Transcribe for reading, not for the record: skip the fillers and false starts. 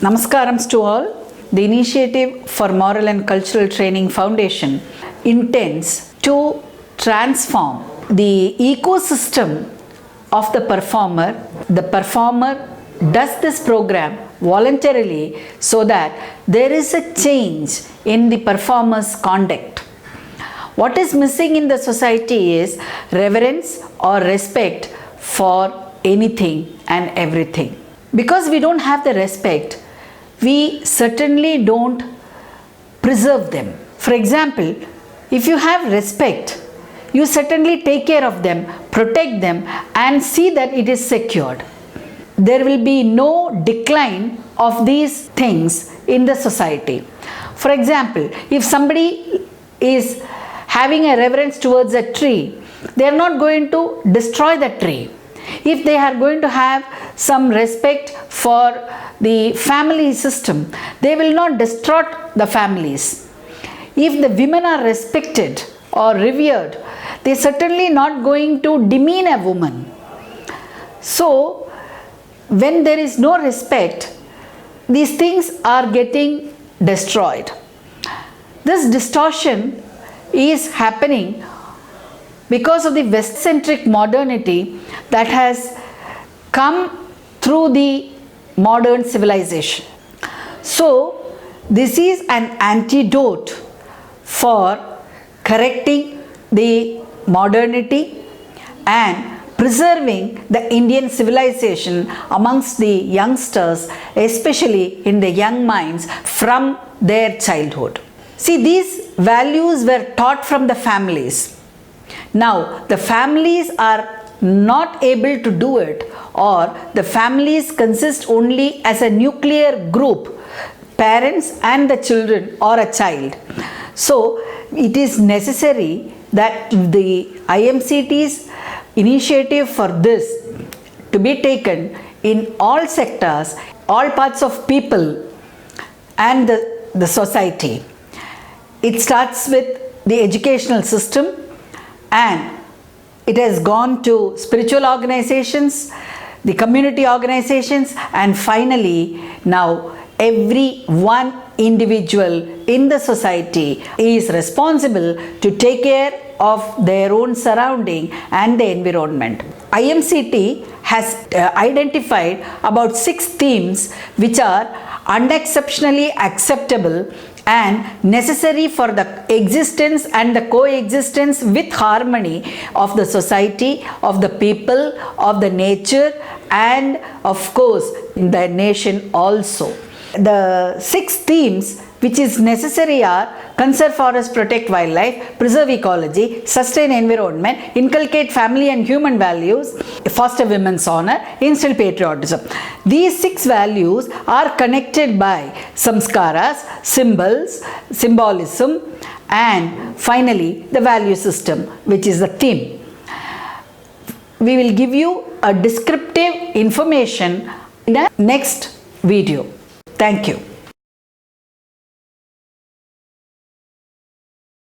Namaskarams to all. The Initiative for Moral and Cultural Training Foundation intends to transform the ecosystem of the performer. The performer does this program voluntarily so that there is a change in the performer's conduct. What is missing in the society is reverence or respect for anything and everything. Because we don't have the respect, we certainly don't preserve them. For example, if you have respect, you certainly take care of them, protect them, and see that it is secured. There will be no decline of these things in the society. For example, if somebody is having a reverence towards a tree, they are not going to destroy the tree. If they are going to have some respect for the family system, they will not distort the families. If the women are respected or revered, they are certainly not going to demean a woman. So, when there is no respect, these things are getting destroyed. This distortion is happening because of the West-centric modernity that has come through the modern civilization. So, this is an antidote for correcting the modernity and preserving the Indian civilization amongst the youngsters, especially in the young minds from their childhood. See, these values were taught from the families. Now, the families are not able to do it, or the families consist only as a nuclear group, parents and the children or a child. So, it is necessary that the IMCT's initiative for this to be taken in all sectors, all parts of people and the society. It starts with the educational system, and it has gone to spiritual organizations, the community organizations, and finally now every one individual in the society is responsible to take care of their own surrounding and the environment. IMCT has identified about 6 themes which are unexceptionally acceptable and necessary for the existence and the coexistence with harmony of the society, of the people, of the nature, and of course in the nation also. The 6 themes which is necessary are: conserve forest, protect wildlife, preserve ecology, sustain environment, inculcate family and human values, foster women's honor, instill patriotism. These 6 values are connected by samskaras, symbols, symbolism, and finally the value system, which is the theme. We will give you a descriptive information in the next video. Thank you.